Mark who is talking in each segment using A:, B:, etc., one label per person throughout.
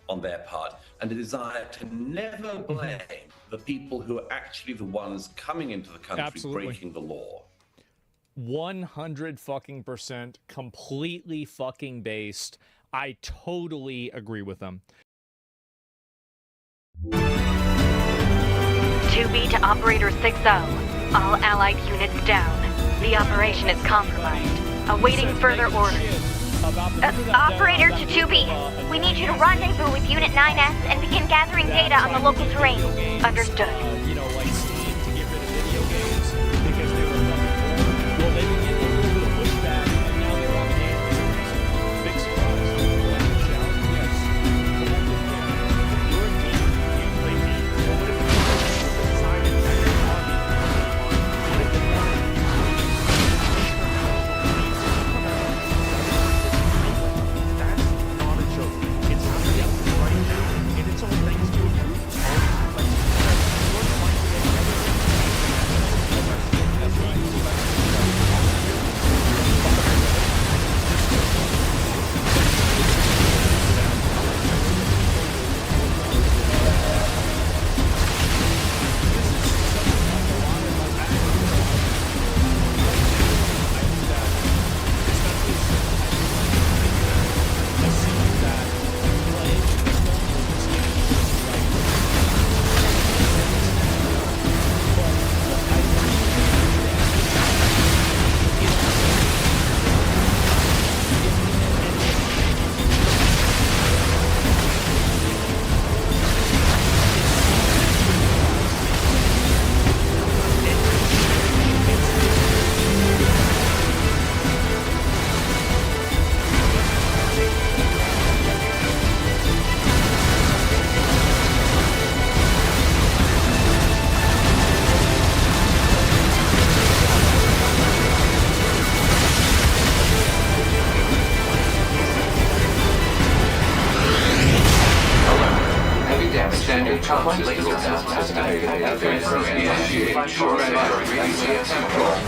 A: on their part, and a desire to never blame the people who are actually the ones coming into the country breaking the law.
B: 100% completely fucking based. I totally agree with them.
C: 2B to Operator 6-0. All allied units down. The operation is compromised. Awaiting further orders.
D: Operator to 2B. We need you to rendezvous with Unit 9S and begin gathering data on the local terrain.
C: Understood.
B: You know, like Steam to get rid of video games because they were fucking bored. Well, they've been getting a little bit of pushback, and now they're on the game. Big surprise. Yes. You're a team. You play team. What if you decided that your army what if they wanted That's not a joke. It's happening right now, and it's all thanks to a group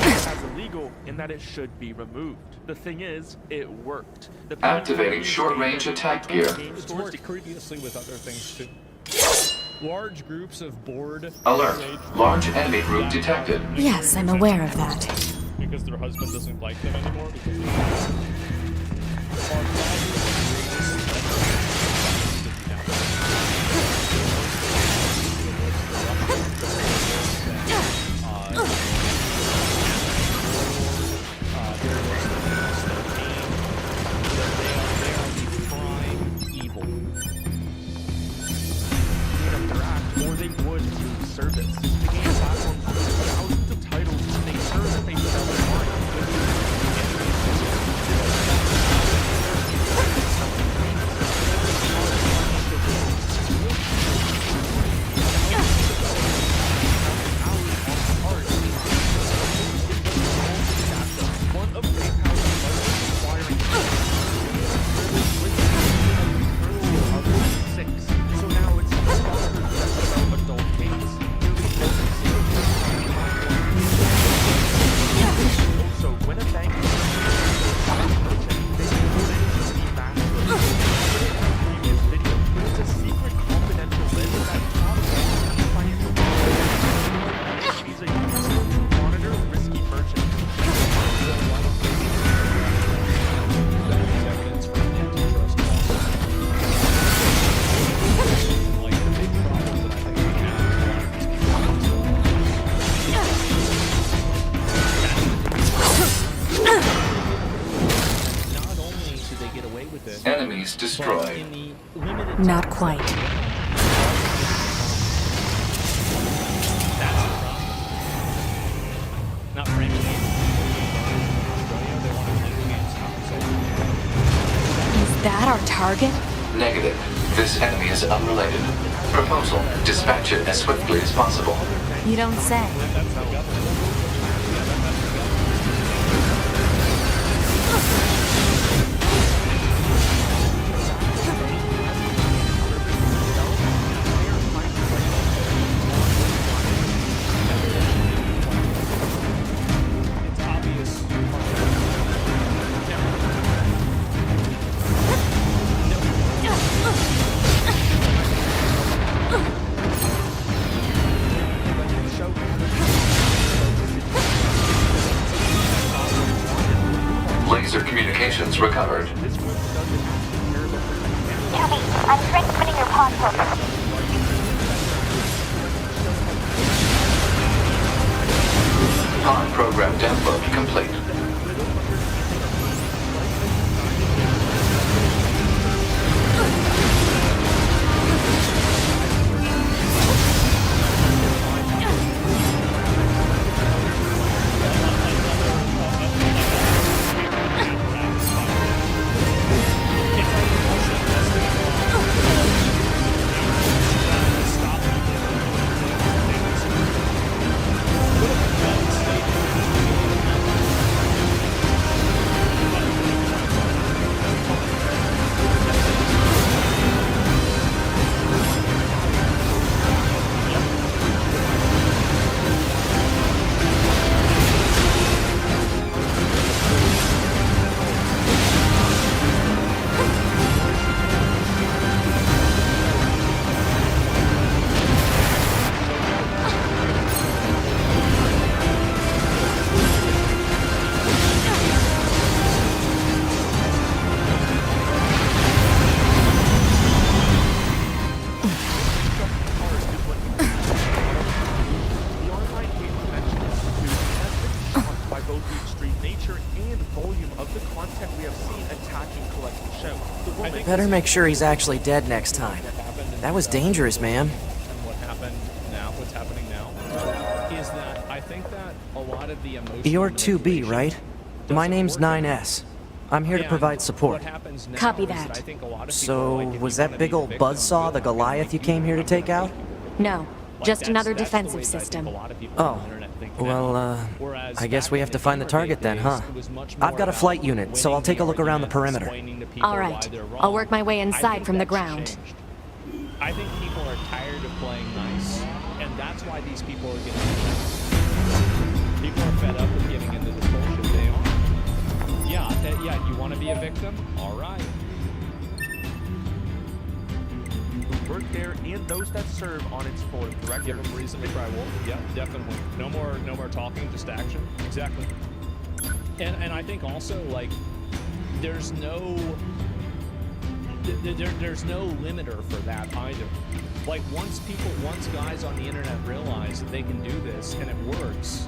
B: It's illegal in that it should be removed. The thing is, it worked.
E: Activating short-range attack gear.
B: It's worked previously with other things too. Large groups of bored.
E: Alert! Large enemy group detected.
F: Yes, I'm aware of that.
B: Because their husband doesn't like them anymore. Or they would lose service. The game platform has thousands of titles to make sure that they sell their One of PayPal's largest acquiring so now it's about adult games. Also, when a bank they it's a secret confidential list that financial he's a monitor risky merchant.
E: Enemies destroyed.
F: Not quite.
B: Not for any
F: Is that our target?
E: Negative. This enemy is unrelated. Proposal. Dispatch it as swiftly as possible.
F: You don't say.
D: I'm strengthening your pod program.
E: Pod program download complete.
G: Better make sure he's actually dead next time. That was dangerous, man.
B: What's happening now, is that I think that a lot of the emotional
G: You're 2B, right? My name's 9S. I'm here to provide support.
F: Copy that.
G: So, was that big old buzzsaw the Goliath you came here to take out?
F: No, just another defensive system.
G: Oh, well, I guess we have to find the target then, huh? I've got a flight unit, so I'll take a look around the perimeter.
F: All right, I'll work my way inside from the ground.
B: I think people are tired of playing nice, and that's why these people are getting. People are fed up with getting into this bullshit. They are. Yeah. You want to be a victim? All right.
H: Who work there and those that serve on its board of directors.
B: Give them reason to cry wolf. Yeah, definitely. No more talking, just action. Exactly. And I think also like there's no limiter for that either. Like once guys on the internet realize that they can do this and it works,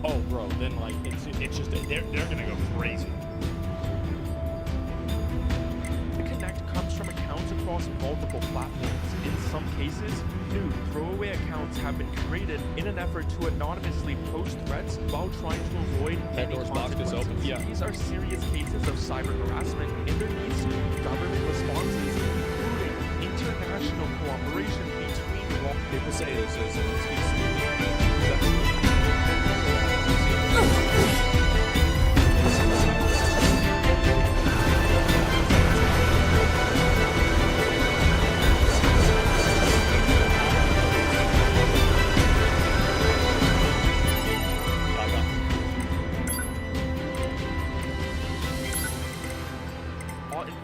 B: oh bro, then like it's just they're gonna go crazy.
H: The connect comes from accounts across multiple platforms. In some cases, new throwaway accounts have been created in an effort to anonymously post threats while trying to avoid any consequences.
B: Yeah.
H: These are serious cases of cyber harassment, and there needs to be government responses, including international cooperation between law.
B: People say this is an excuse.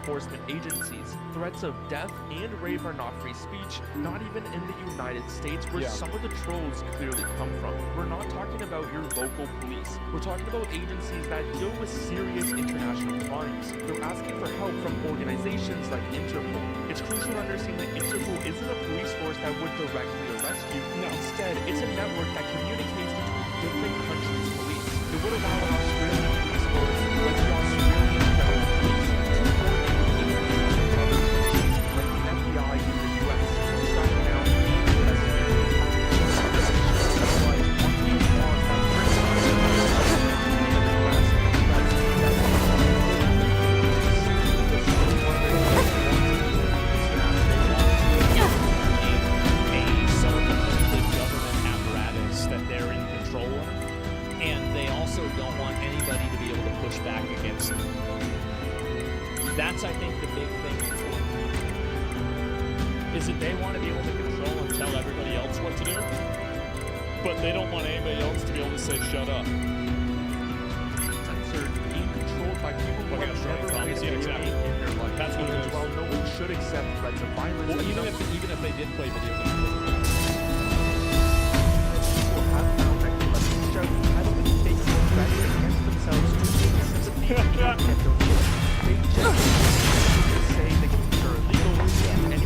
H: Enforcement agencies. Threats of death and rape are not free speech, not even in the United States, where some of the trolls clearly come from. We're not talking about your local police. We're talking about agencies that deal with serious international crimes. They're asking for help from organizations like Interpol. It's crucial to understand that Interpol isn't a police force that would directly arrest you. No. Instead, it's a network that communicates between different countries' police. It would allow an Australian police force, like the Australian Federal Police,
B: That's, I think, the big thing is that they want to be able to control and tell everybody else what to do, but they don't want anybody else to be able to say, shut up.
H: Censored, being controlled by people who have never played a video game in their life.
B: That's what it is.
H: While no one should accept threats of violence,
B: well, even if they did play video games.
H: People have found that collective shout peddling fake threats against themselves to gain sympathy and get their will. They just say they are illegal and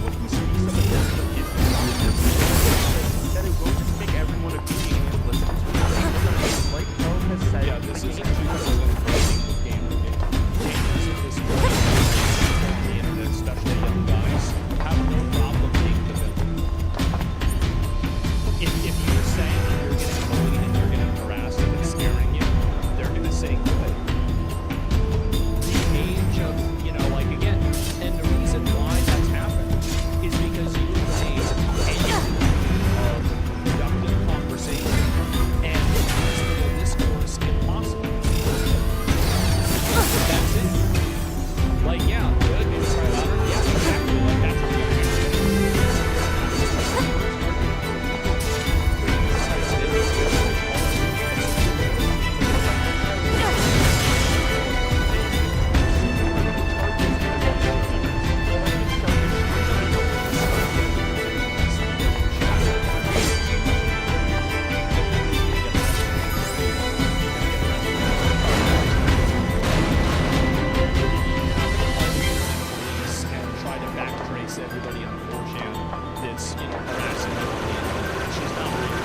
B: everybody on 4chan that's, harassing everybody. She's not real.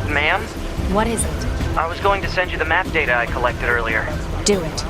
I: Ma'am?
F: What is it?
I: I was going to send you the map data I collected earlier.
F: Do it.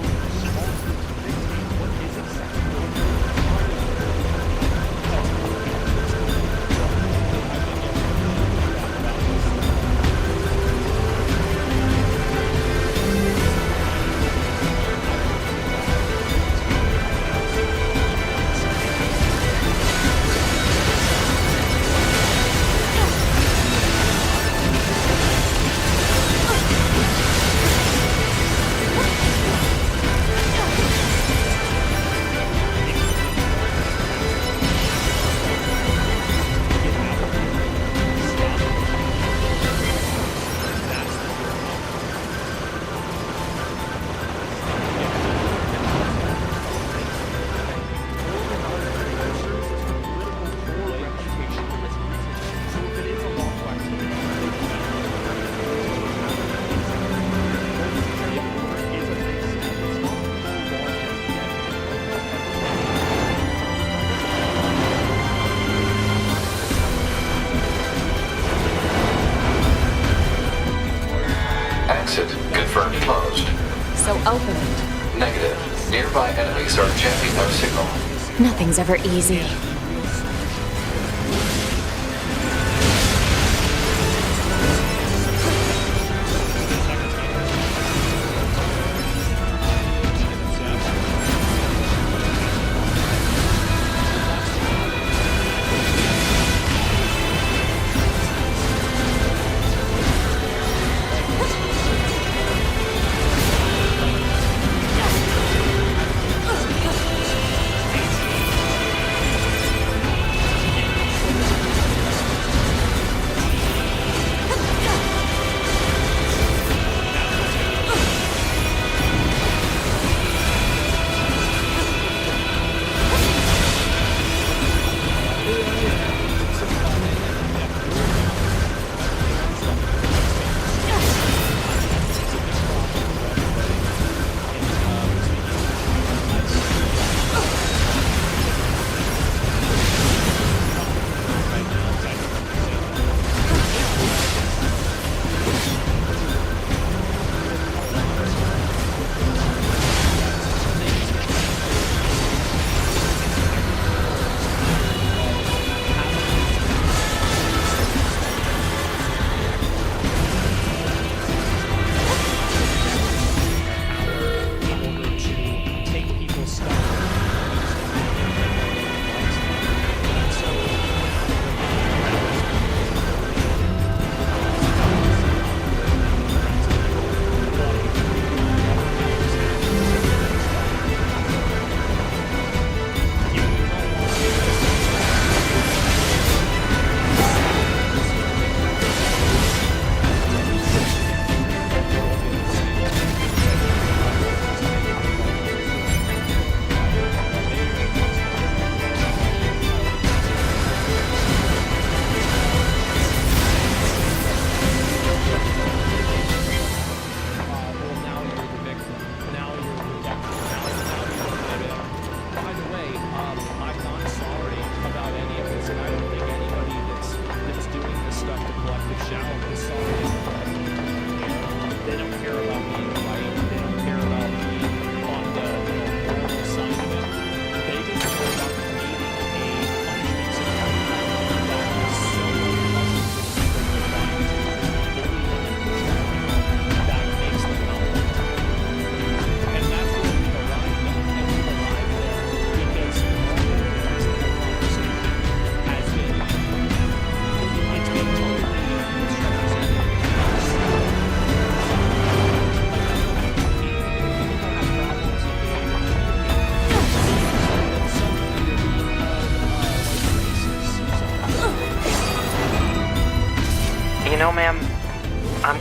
E: Exit confirmed closed.
F: So open it.
E: Negative. Nearby enemies are jamming our signal.
F: Nothing's ever easy.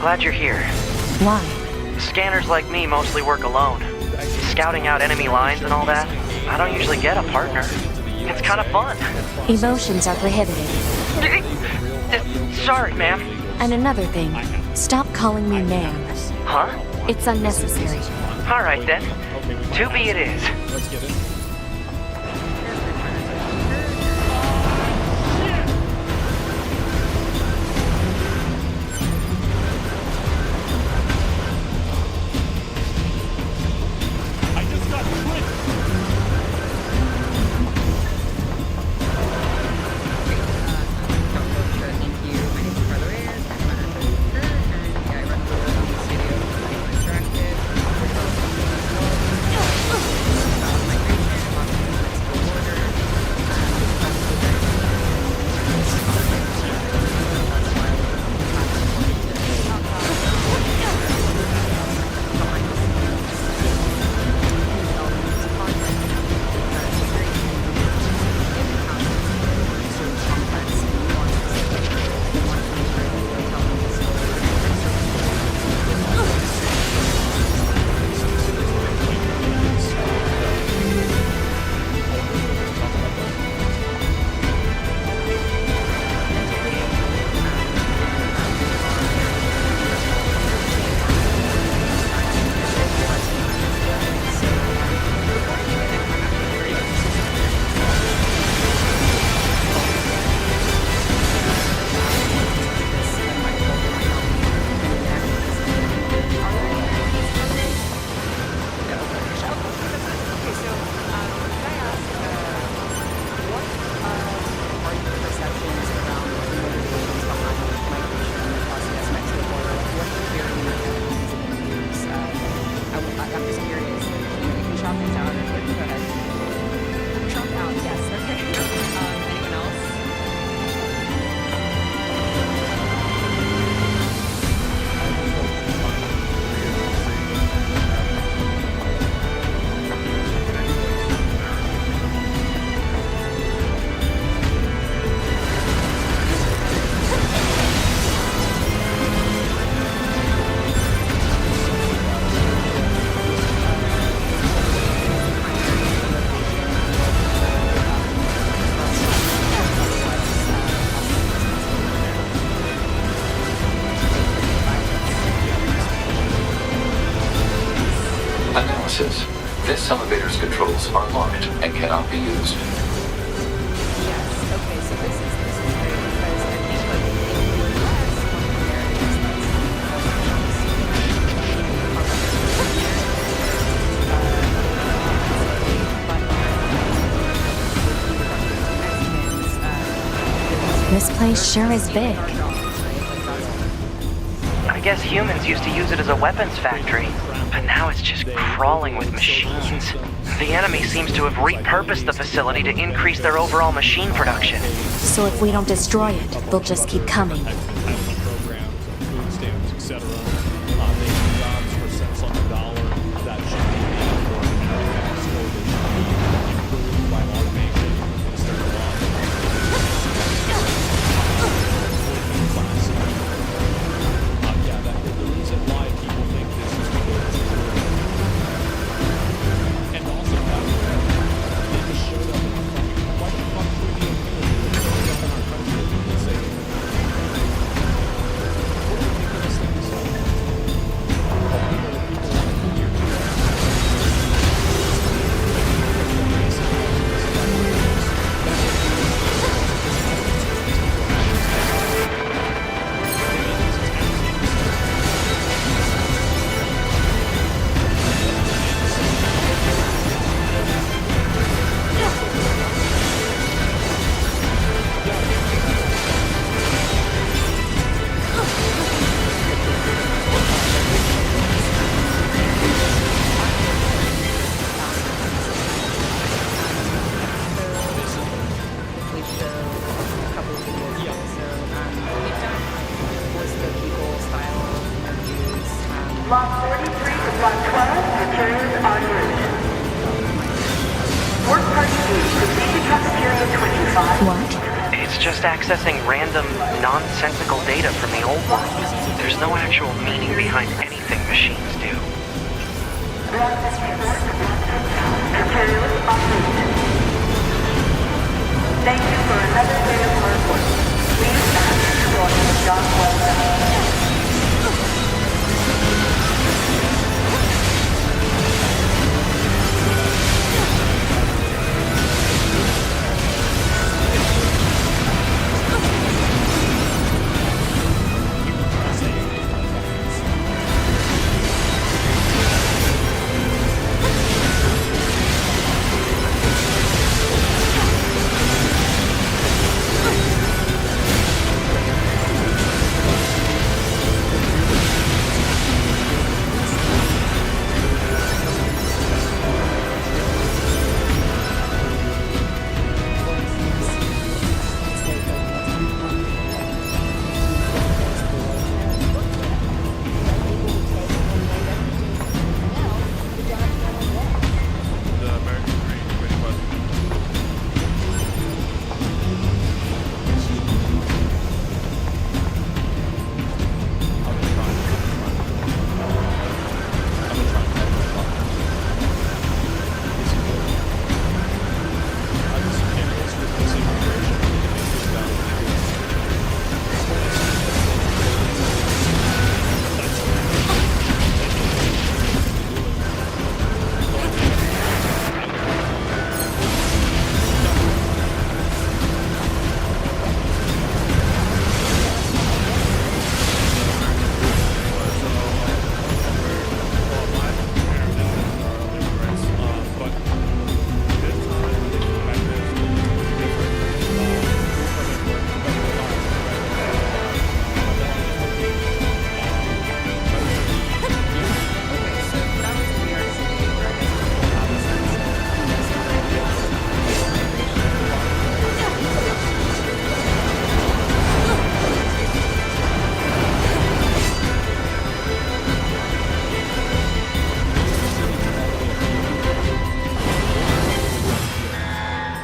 I: glad you're here.
F: Why?
I: Scanners like me mostly work alone. Scouting out enemy lines and all that, I don't usually get a partner. It's kind of fun.
F: Emotions are prohibited.
I: Sorry, ma'am.
F: And another thing, stop calling me ma'am.
I: Huh?
F: It's unnecessary.
I: All right, then. 2B it is.
B: Let's get it.
E: Analysis. This elevator's controls are locked and cannot be used.
J: Yes, okay, so this is great because I think like in the US,
F: This place sure is big.
I: I guess humans used to use it as a weapons factory, but now it's just crawling with machines. The enemy seems to have repurposed the facility to increase their overall machine production.
F: So if we don't destroy it, they'll just keep coming.
B: Programs, food stamps, etc. Making jobs for cents on the dollar. That should be for enterprise code. They should be improved by automation instead of yeah, the reason why people think this is and also they just showed up in the why the fuck would we showed up in our country and say what ridiculous things
K: Lot 43 to Lot 12 returns en route. Work party B, proceed to cafeteria 25.
F: What?
I: It's It's just accessing random, nonsensical data from the old world. There's no actual meaning behind anything machines do.
K: Thank you for another day of hard work. Please ask to join the job well done.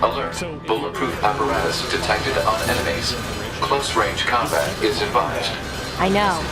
E: Alert. Bulletproof apparatus detected on enemies. Close-range combat is advised.
F: I know.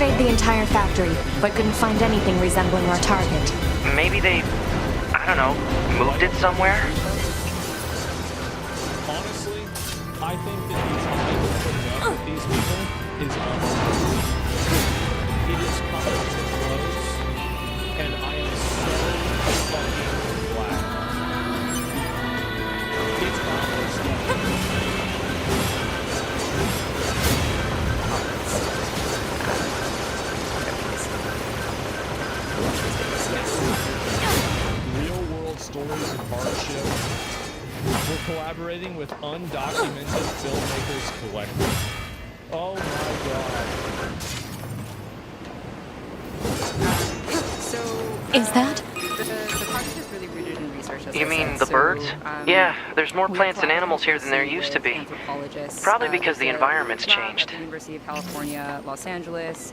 F: surveyed the entire factory, but couldn't find anything resembling our target.
I: Maybe they, I don't know, moved it somewhere?
B: Honestly, I think that the time to put up with these people is unbelievable. It is coming to close, and I am so fucking glad. It's almost done. Real-world stories of hardship. We're collaborating with Undocumented Filmmakers Collective. Oh my god.
J: So,
F: Is that?
J: The project is really rooted in research. As
I: You
J: I
I: mean
J: said.
I: the
J: So,
I: birds? Yeah, there's more
J: we
I: plants and
J: have
I: animals here than there
J: collaborated
I: used to be.
J: with anthropologists.
I: Probably because the
J: there's a
I: environment's
J: lab
I: changed.
J: At the University of California, Los Angeles,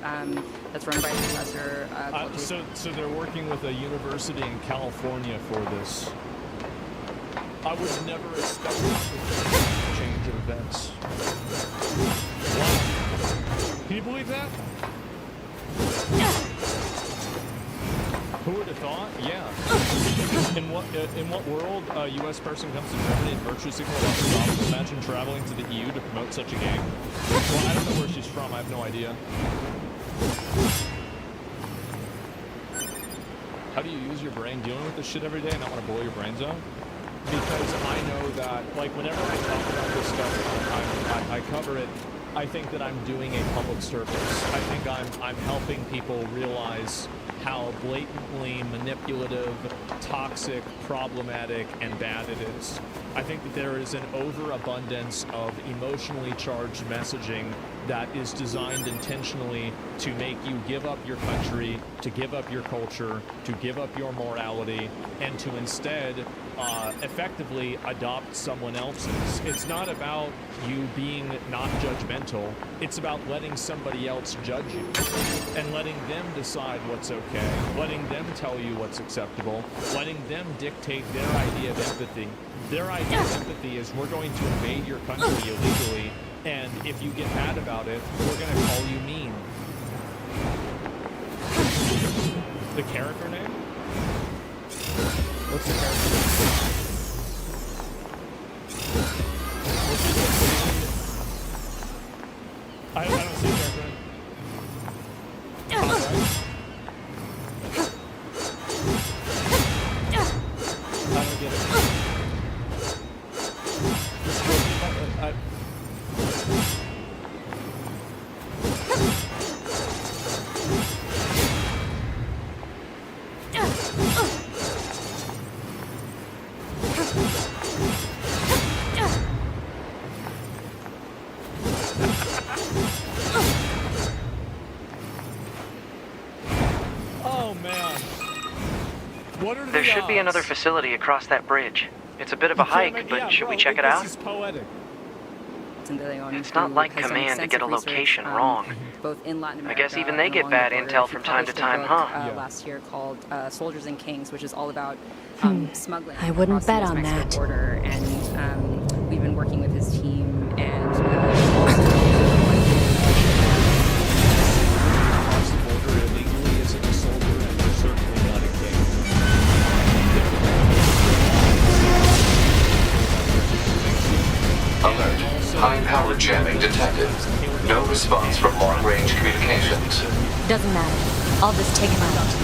J: that's run by a professor. Called
B: So they're working with a university in California for this. I would never expect a change of events. Wow. Can you believe that? Who would have thought? Yeah. In what world a U.S. person comes to Germany and virtue signal about their office? Imagine traveling to the EU to promote such a game. Well, I don't know where she's from. I have no idea. How do you use your brain dealing with this shit every day and not want to blow your brains out? Because I know that, like, whenever I talk about this stuff, I cover it. I think that I'm doing a public service. I think I'm helping people realize how blatantly manipulative, toxic, problematic, and bad it is. I think that there is an overabundance of emotionally charged messaging that is designed intentionally to make you give up your country, to give up your culture, to give up your morality, and to instead effectively adopt someone else's. It's not about you being not judgmental. It's about letting somebody else judge you and letting them decide what's okay, letting them tell you what's acceptable, letting them dictate their idea of empathy. Their idea of empathy is we're going to invade your country illegally, and if you get mad about it, we're going to call you mean. The character name? What's the character name? I don't see a character name. I don't get it. Oh man. What are
I: There should be another facility across that bridge. It's a bit of a hike, but should we check it out?
B: This is poetic.
I: It's not like Command to get a location wrong.
J: Both in Latin
I: I
J: America
I: guess even they
J: and
I: get
J: along
I: bad
J: the border.
I: intel
J: He
I: from time to
J: published a
I: time,
J: book,
I: huh?
J: Last year called Soldiers and Kings, which is all about smuggling.
F: I wouldn't
J: across
F: bet
J: the
F: on
J: US-Mexico
F: that.
J: border, and we've been working with his team and.
B: Across the border illegally isn't a soldier, and you're certainly not a king.
E: Alert. High-power jamming detected. No response from long-range communications.
F: Doesn't matter. I'll just take him out.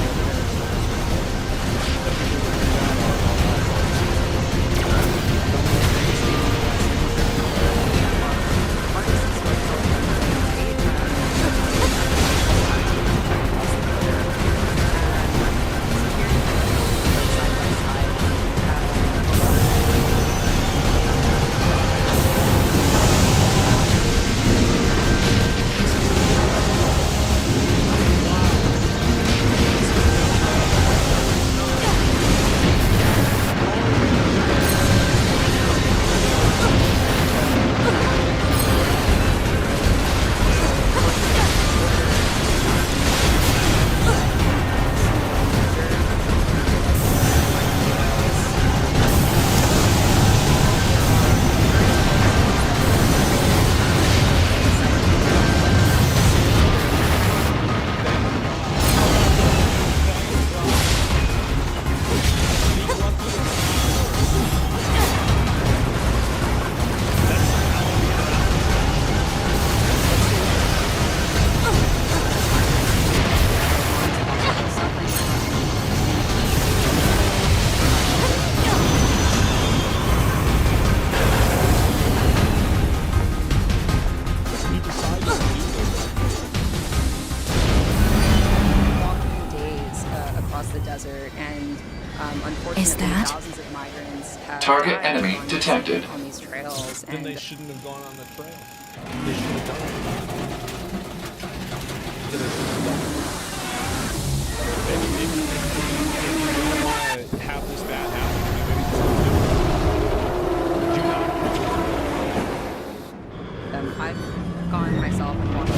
J: desert, and unfortunately, thousands of migrants have
E: Target
J: died
E: enemy detected
J: on these trails.
B: Then they shouldn't have gone on the trail. They should have done it. Maybe if you don't want to have this bad happen, maybe do not.
J: I've gone myself and walked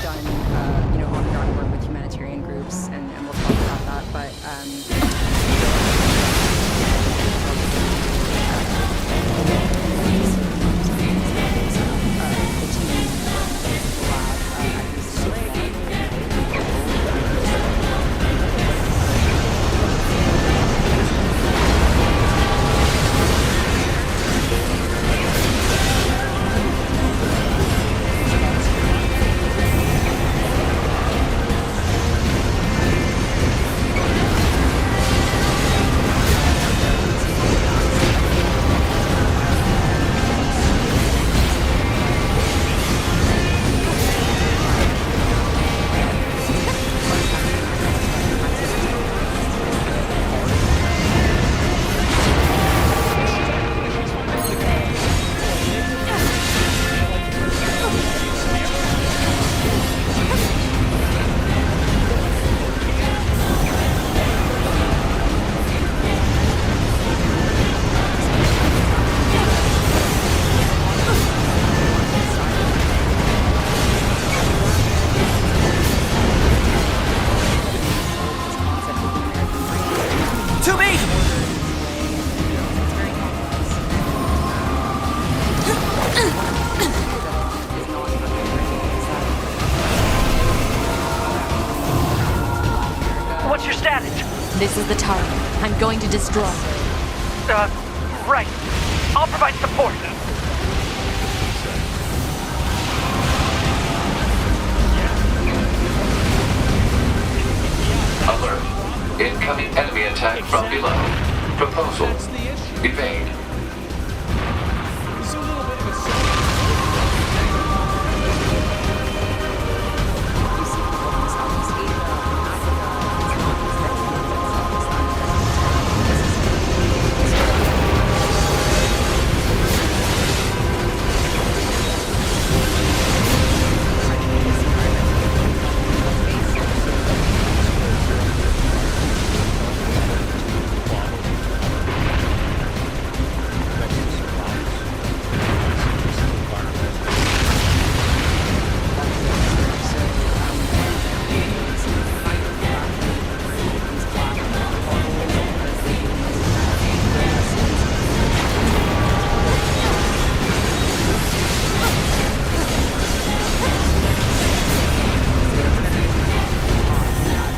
J: done on-the-ground work with humanitarian groups, and we'll talk about that. But
I: What's your status?
F: This is the target. I'm going to destroy.
I: Right. I'll provide support.
E: Alert. Incoming enemy attack from below. Proposal. Evade.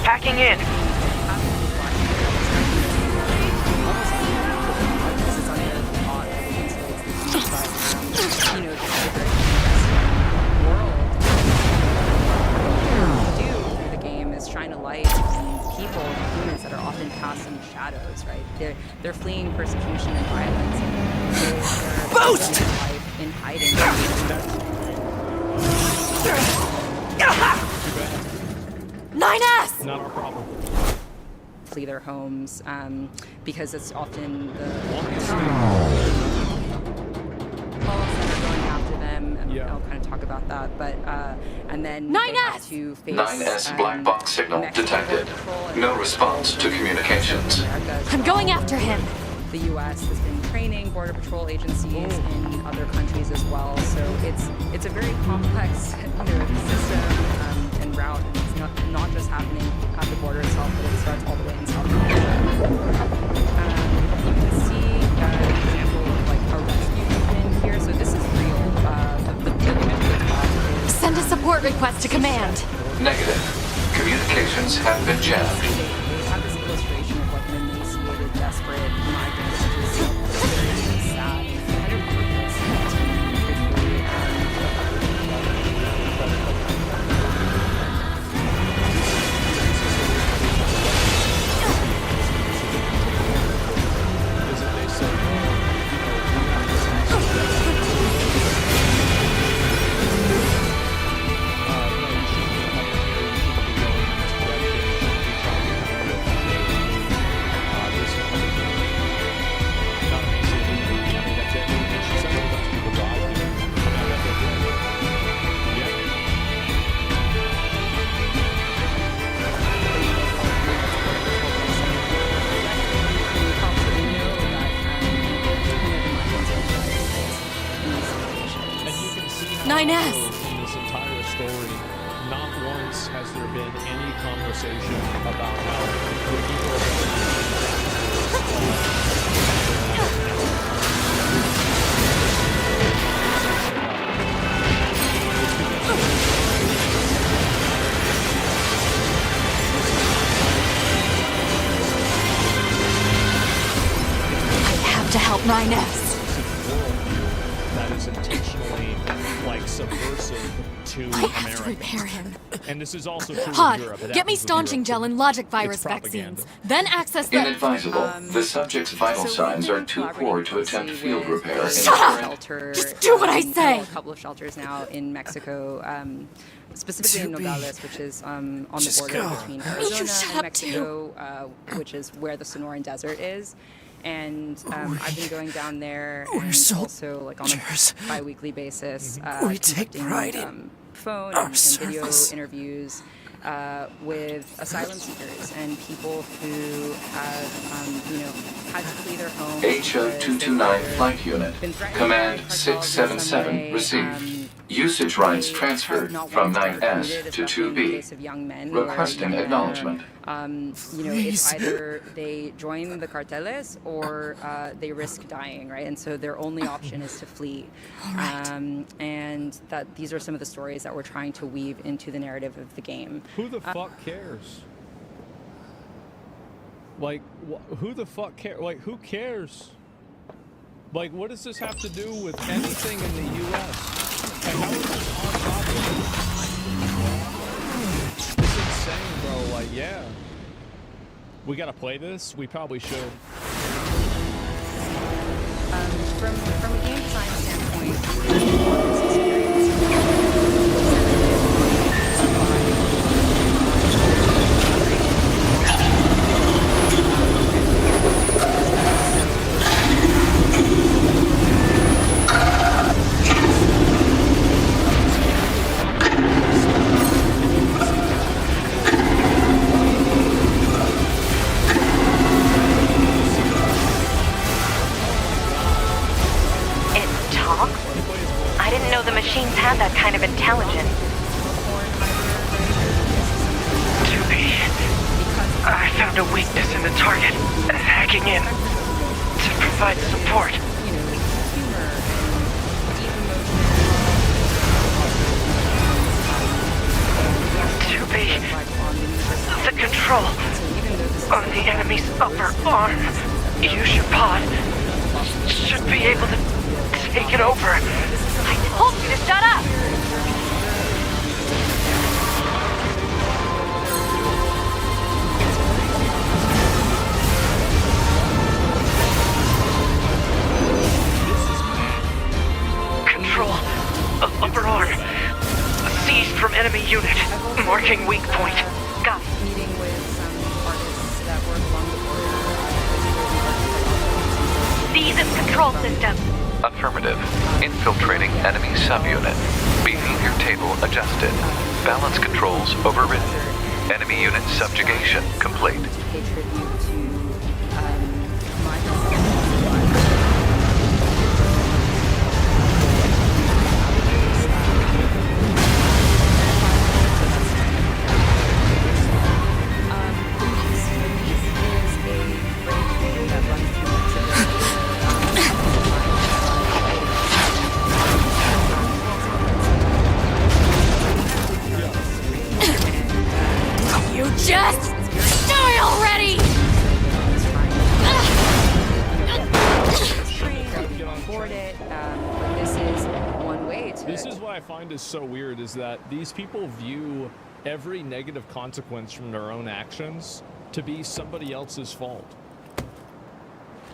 I: Packing in.
J: The game is trying to light people, humans that are often cast in the shadows, right? They're fleeing persecution and violence, and they're
G: Boost!
J: life in hiding.
F: 9S!
B: Not our problem.
J: Flee their homes because it's often the calls that are going after them, and I'll kind of talk about that. But and then
F: 9S!
J: to face
E: 9S black box signal detected. No response to communications.
F: I'm going after him.
J: The U.S. has been training border patrol agencies in other countries as well, so it's a very complex system and route. And it's not just happening at the border itself, but it starts all the way in South America. You can see an example of like a rescue movement here. So this is real. The image at the top is
F: Send a support request to command.
E: Negative. Communications have been jammed.
J: They have this illustration of like an emaciated, desperate migrant, which is very sad. And it works
F: 9S!
B: In this entire story, not once has there been any conversation about how the people
F: I have to help 9S.
B: that is intentionally subversive to
F: I have
B: America.
F: to repair him.
B: And this is also true in
F: Hod,
B: Europe. It
F: get me
B: happens with
F: staunching
B: Europe,
F: gel
B: too.
F: and logic virus
B: It's propaganda.
F: vaccines. Then access the...
E: Inadvisable. The subject's vital signs are too poor to attempt field repair. in
F: Shut up!
J: Shelter,
F: Just do what I say!
J: A couple of shelters now in Mexico, specifically in Nogales, which is on the border between Arizona and Mexico, which is where the Sonoran Desert is. And I've been going down there and also on a bi-weekly basis conducting phone and video interviews with asylum seekers and people who have, had to flee their homes.
E: HO229 Flight Unit. Command 677 received. Usage rights transferred from 9S to 2B. Requesting acknowledgement.
J: It's either they join the carteles or they risk dying, right? And so their only option is to flee. And that these are some of the stories that we're trying to weave into the narrative of the game.
B: Who the fuck cares? Who the fuck cares? Who cares? What does this have to do with anything in the U.S.? How is this on top of it? It's insane, bro. Yeah. We gotta play this? We probably should.
J: From a game design standpoint, this experience.
C: I didn't know the machines had that kind of intelligence.
I: I found a weakness in the target. Hacking in to provide support. The control on the enemy's upper arm. Use your pod. Should be able to take it over.
C: I told you to shut up!
I: Control of upper arm. Seized from enemy unit. Marking weak point. Got it.
J: Meeting with some artists that work along the border.
C: These is control systems.
E: Affirmative. Infiltrating enemy subunit. Behavior table adjusted. Balance controls overridden. Enemy unit subjugation complete.
J: Pay tribute to my
F: Just die already!
B: This is what I find is so weird, is that these people view every negative consequence from their own actions to be somebody else's fault.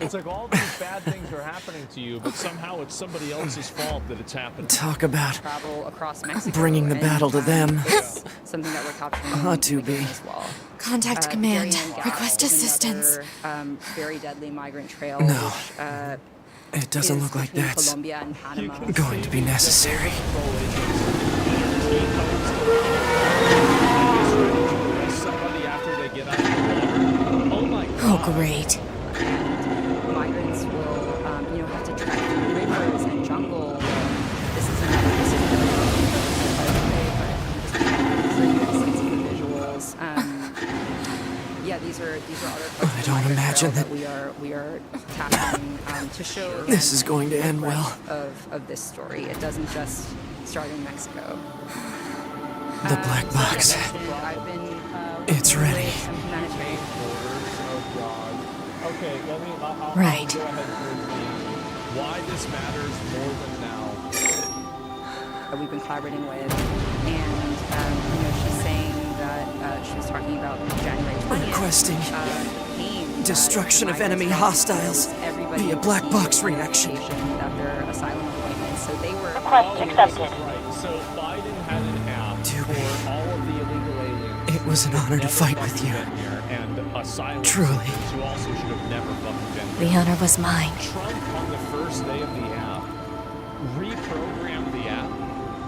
B: It's like all these bad things are happening to you, but somehow it's somebody else's fault that it's happening.
G: Talk about
J: travel across Mexico,
G: bringing the battle to them.
J: It's something that we're capturing
G: to be
J: as well.
F: Contact command. Request assistance.
J: Another, very deadly migrant trail.
G: No.
J: Which,
G: it doesn't look like that's
J: Colombia and Panama.
G: going to be necessary.
F: Oh, great.
J: Migrants will, have to trek through rivers and jungle. This is another these are other parts
G: I don't imagine
J: that we are tackling to show
G: this is going to end well.
J: Of this story. It doesn't just start in Mexico.
G: The black box.
J: I've been
G: it's ready.
J: Some humanitarian.
B: Okay, let me.
F: Right.
B: Go ahead with me. Why this matters more than now.
J: That we've been collaborating with, and she's saying that she was talking about January 20th.
G: Requesting destruction of enemy hostiles via black box reaction.
J: That their asylum appointments, so they were.
D: Request accepted.
B: Right. So Biden had an app for all of the illegal aliens.
G: It was an honor to fight with you.
B: And asylum
G: truly.
B: Who also should have never fucking been
F: The honor was mine.
B: Trump on the first day of the app reprogrammed the app,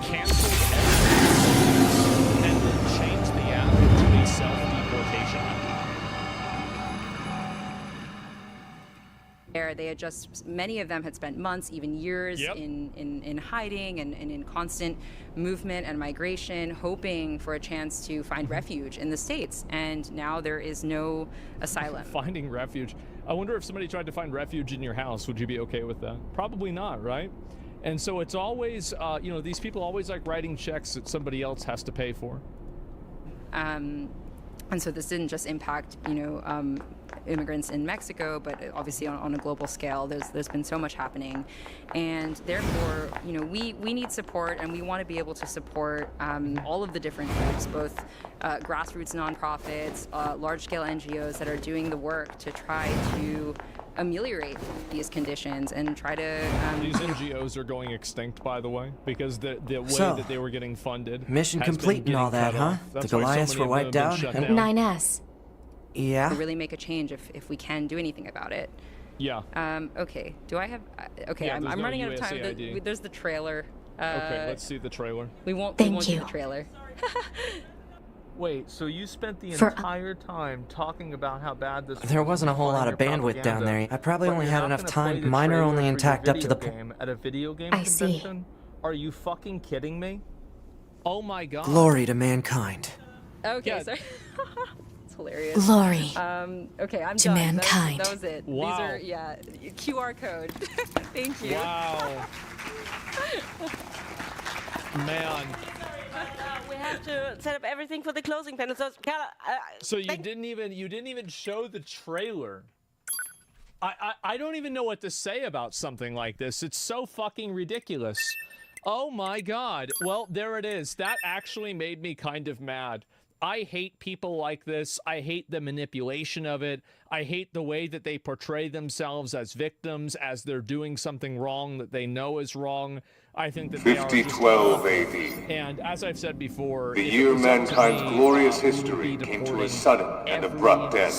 B: canceled everything, and then changed the app into a self-deportation app.
J: They had just, many of them had spent months, even years in hiding and in constant movement and migration, hoping for a chance to find refuge in the States. And now there is no asylum.
B: Finding refuge. I wonder if somebody tried to find refuge in your house, would you be okay with that? Probably not, right? And so it's always, these people always like writing checks that somebody else has to pay for.
J: And so this didn't just impact, immigrants in Mexico, but obviously on a global scale, there's been so much happening. And therefore, we need support, and we want to be able to support all of the different groups, both grassroots nonprofits, large-scale NGOs that are doing the work to try to ameliorate these conditions and try to...
B: These NGOs are going extinct, by the way, because the way that they were getting funded...
G: Mission complete and all that, huh? The Goliaths were wiped out?
F: And 9S.
G: Yeah?
J: To really make a change if we can do anything about it.
B: Yeah.
J: Okay. Do I have... Okay,
B: yeah,
J: I'm
B: no
J: running out of
B: USA
J: time. There's the trailer.
B: Okay, let's see the trailer.
J: We won't
F: Thank
J: see
F: you.
J: the trailer.
H: Wait, so you spent the entire time talking about how bad this...
G: There wasn't a whole lot of bandwidth down there. I probably only had enough time. Mine are only intact up to the point.
H: At a video game
F: I see.
H: convention? Are you fucking kidding me?
B: Oh my god.
G: Glory to mankind.
J: Okay,
B: Yeah.
J: sorry. It's hilarious.
F: Glory.
J: Okay, I'm
F: to
J: done.
F: mankind.
J: That was it.
B: Wow.
J: These are, QR code. Thank you.
B: Wow. Man.
L: We have to set up everything for the closing panel.
B: So you didn't even show the trailer. I don't even know what to say about something like this. It's so fucking ridiculous. Oh my god. Well, there it is. That actually made me kind of mad. I hate people like this. I hate the manipulation of it. I hate the way that they portray themselves as victims, as they're doing something wrong that they know is wrong. I think that
M: 5012 AD.
B: And as I've said before,
M: the year mankind's glorious history came to a sudden and abrupt end.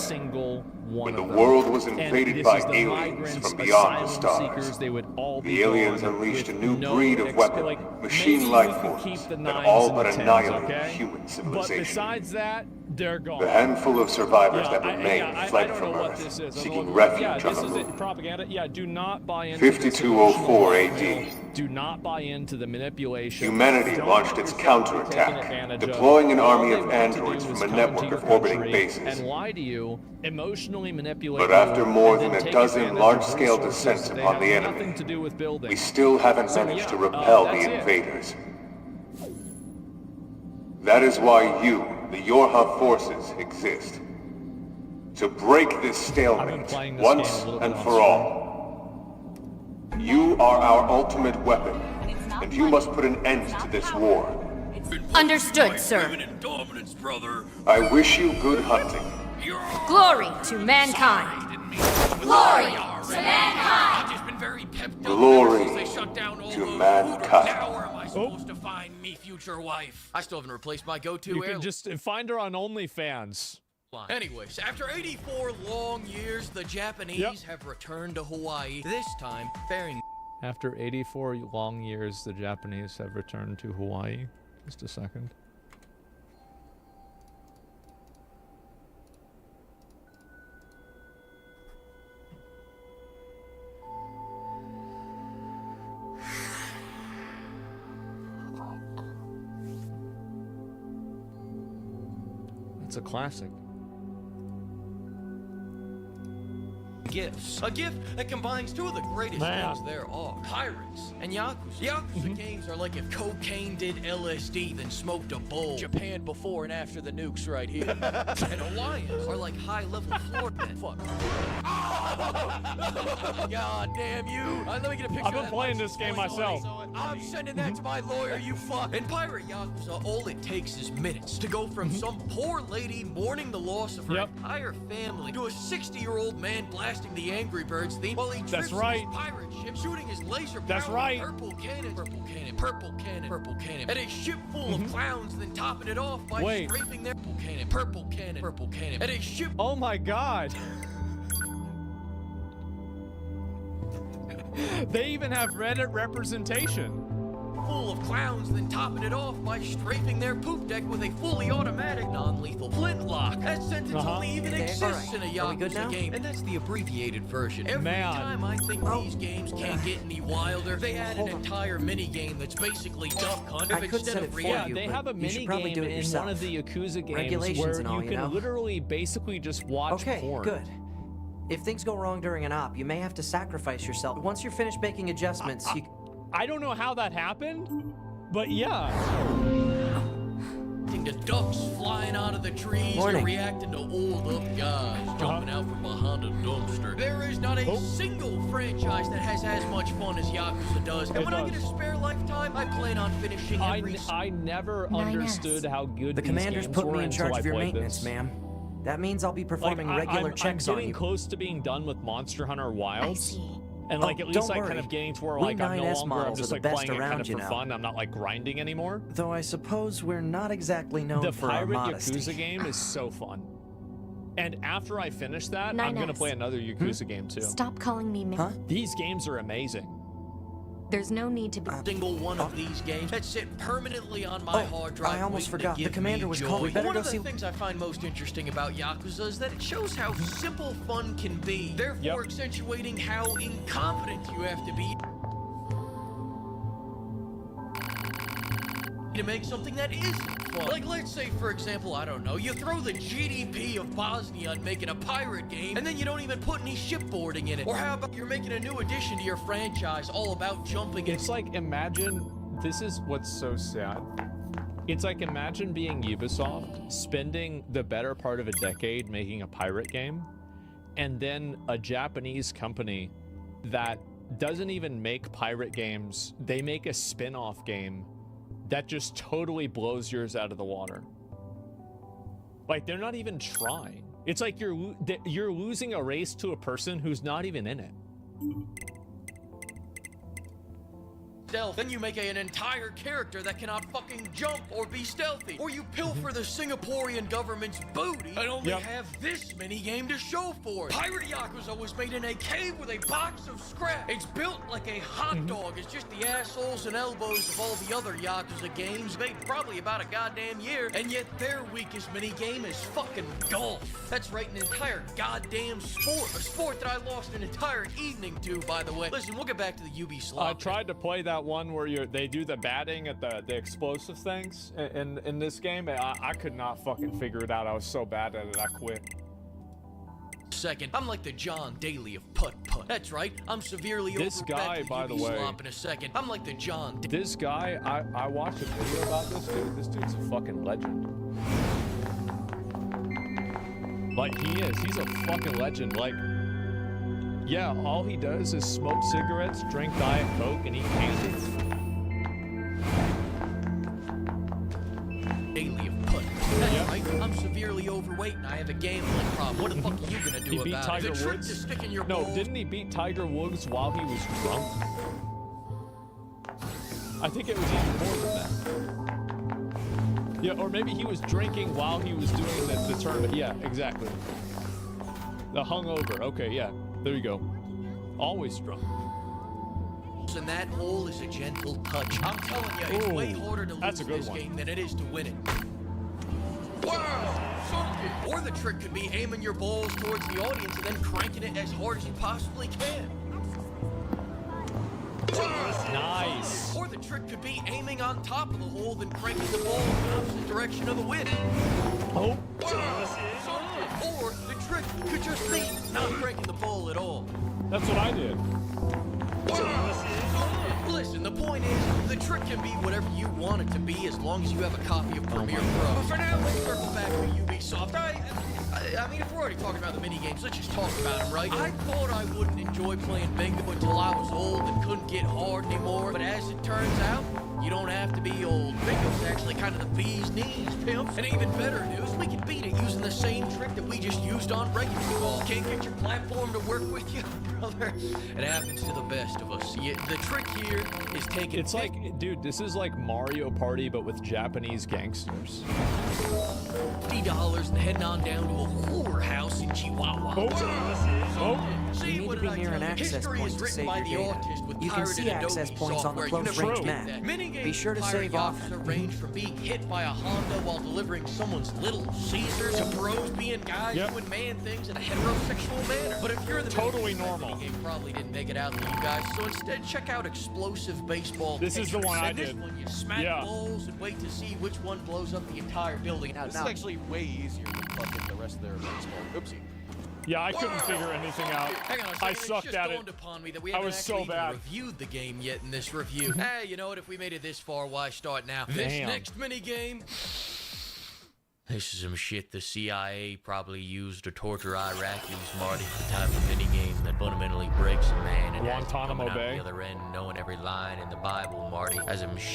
M: When the world was invaded by aliens from beyond the stars, the aliens unleashed a new breed of weapon, machine life forms, that all but annihilated human civilization.
B: But besides that, they're gone.
M: The handful of survivors that remained fled from Earth, seeking refuge on the moon.
B: Propaganda. Yeah, do not buy into
M: 5204 AD.
B: Do not buy into the manipulation.
M: Humanity launched its counterattack, deploying an army of androids from a network of orbiting bases.
B: And lie to you, emotionally manipulate.
M: But after more than a dozen large-scale descents upon the enemy, we still haven't managed to repel the invaders. That is why you, the Yorha forces, exist. To break this stalemate once and for all. You are our ultimate weapon, and you must put an end to this war.
F: Understood, sir.
M: I wish you good hunting.
F: Glory to mankind. Glory to mankind.
M: Glory to mankind.
N: How am I supposed to find me future wife? I still haven't replaced my go-to
B: You can just find her on OnlyFans.
N: Anyways, after 84 long years, the Japanese have returned to Hawaii, this time bearing...
B: After 84 long years, the Japanese have returned to Hawaii. Just a second. It's a classic.
N: gifts. A gift that combines two of the greatest things there are, pirates and Yakuza. Yakuza games are like if cocaine did LSD, then smoked a bowl. Japan before and after the nukes right here. And Hawaiians are like high-level floor men. Fuck. God damn you. Let me get a picture
B: I've been playing this game myself.
N: I'm sending that to my lawyer, you fuck. In Pirate Yakuza, all it takes is minutes to go from some poor lady mourning the loss of her entire family to a 60-year-old man blasting the Angry Birds theme while he drifts his pirate ship, shooting his laser-powered purple cannon, at a ship full of clowns, then topping it off by scraping their purple cannon, at a ship.
B: Oh my god. They even have Reddit representation.
N: Full of clowns, then topping it off by strafing their poop deck with a fully automatic, non-lethal flintlock. That sentence only even exists in a Yakuza game, and that's the abbreviated version. Every time I think these games can't get any wilder, they add an entire mini-game that's basically Duck Hunt instead of reality.
B: They have a mini-game in one of the Yakuza games where you can literally basically just watch porn.
G: Good. If things go wrong during an op, you may have to sacrifice yourself. Once you're finished making adjustments, you...
B: I don't know how that happened, but yeah.
N: The ducks flying out of the trees and reacting to old up guys jumping out from behind a dumpster. There is not a single franchise that has as much fun as Yakuza does. And when I get a spare lifetime, I plan on finishing every...
B: I never understood how good
G: the
B: these
G: commanders
B: games
G: put
B: were
G: me in charge of your maintenance,
B: this.
G: ma'am. That means I'll be performing regular checks on you.
B: I'm getting close to being done with Monster Hunter Wilds.
F: I see.
B: And like at least like kind of getting to where like I'm no longer I'm just like playing it kind of for fun. I'm not like grinding anymore.
G: Though I suppose we're not exactly known for our modesty.
B: The Pirate Yakuza game is so fun. And after I finish that, I'm gonna play another Yakuza game too.
F: Stop calling me Mick.
B: These games are amazing.
F: There's no need to be
N: single one of these games that sit permanently on my hard drive.
G: I almost forgot. The commander was calling.
N: One of the things I find most interesting about Yakuza is that it shows how simple fun can be, therefore accentuating how incompetent you have to be to make something that isn't fun. Like, let's say, for example, I don't know, you throw the GDP of Bosnia on making a pirate game, and then you don't even put any shipboarding in it. Or how about you're making a new addition to your franchise all about jumping?
B: It's like, imagine, this is what's so sad. It's like, imagine being Ubisoft, spending the better part of a decade making a pirate game, and then a Japanese company that doesn't even make pirate games, they make a spin-off game that just totally blows yours out of the water. Like, they're not even trying. It's like you're losing a race to a person who's not even in it.
N: Stealth, then you make an entire character that cannot fucking jump or be stealthy, or you pilfer the Singaporean government's booty and only have this mini game to show for it. Pirate Yakuza was made in a cave with a box of scrap. It's built like a hot dog. It's just the assholes and elbows of all the other Yakuza games made probably about a goddamn year, and yet their weakest mini game is fucking golf. That's right, an entire goddamn sport. A sport that I lost an entire evening to, by the way. Listen, we'll get back to the UB slot.
B: I tried to play that one where they do the batting at the explosive things in this game. I could not fucking figure it out. I was so bad at it, I quit.
N: Second, I'm like the John Daly of putt-putt. That's right, I'm severely
B: this guy, by the way,
N: in a second. I'm like the John
B: this guy, I watched a video about this dude. This dude's a fucking legend. Like, he's a fucking legend. Like, yeah, all he does is smoke cigarettes, drink Diet Coke, and eat candy.
N: Daily of putt. That's right, I'm severely overweight and I have a gambling problem. What the fuck are you gonna do
B: about
N: it?
B: Tiger
N: Is it
B: Woods?
N: To stick in your
B: no,
N: balls?
B: Didn't he beat Tiger Woods while he was drunk? I think it was even more than that. Yeah, or maybe he was drinking while he was doing the tournament. Yeah, exactly. The hungover. Okay, yeah. There you go. Always drunk.
N: And that hole is a gentle touch. I'm telling you, it's way harder to lose this game than it is to win it. Wow! Sunk it! Or the trick could be aiming your balls towards the audience and then cranking it as hard as you possibly can.
B: Nice.
N: Or the trick could be aiming on top of the hole, then cranking the ball in the opposite direction of the wind.
B: Oh.
N: Or the trick could just be not cranking the ball at all.
B: That's what I did.
N: Listen, the point is, the trick can be whatever you want it to be as long as you have a copy of Premiere Pro. But for now, let's circle back to Ubisoft. I mean, if we're already talking about the minigames, let's just talk about them, right? I thought I wouldn't enjoy playing bingo until I was old and couldn't get hard anymore. But as it turns out, you don't have to be old. Bingo's actually kind of the bee's knees, pimps. And even better news, we can beat it using the same trick that we just used on regular ball. Can't get your platform to work with you, brother? It happens to the best of us. The trick here is taking...
B: It's like, dude, this is like Mario Party, but with Japanese gangsters.
N: $50 and heading on down to a whorehouse in Chihuahua.
G: You need to be near an access point to save your data. You can see access points on the close-range map. Be sure to save often.
N: Range from being hit by a Honda while delivering someone's Little Caesars to bros being guys doing man things in a heterosexual manner. But if you're the
B: totally normal,
N: game probably didn't make it out to you guys. So instead, check out Explosive Baseball.
B: This is the one I did.
N: This one, you smack balls and wait to see which one blows up the entire building.
O: This is actually way easier than fucking the rest of their baseball. Oopsie.
B: Yeah, I couldn't figure anything out.
N: Hang on a second,
B: I sucked at it.
N: Upon me that we
B: I was so bad.
N: Reviewed the game yet in this review. Hey, you know what? If we made it this far, why start now?
B: Damn.
N: This next mini game. This is some shit the CIA probably used to torture Iraqis, Marty. The type of mini game that fundamentally breaks a man and
B: Guantanamo
N: has to come out
B: Bay.
N: the other end, knowing every line in the Bible, Marty. As a machine.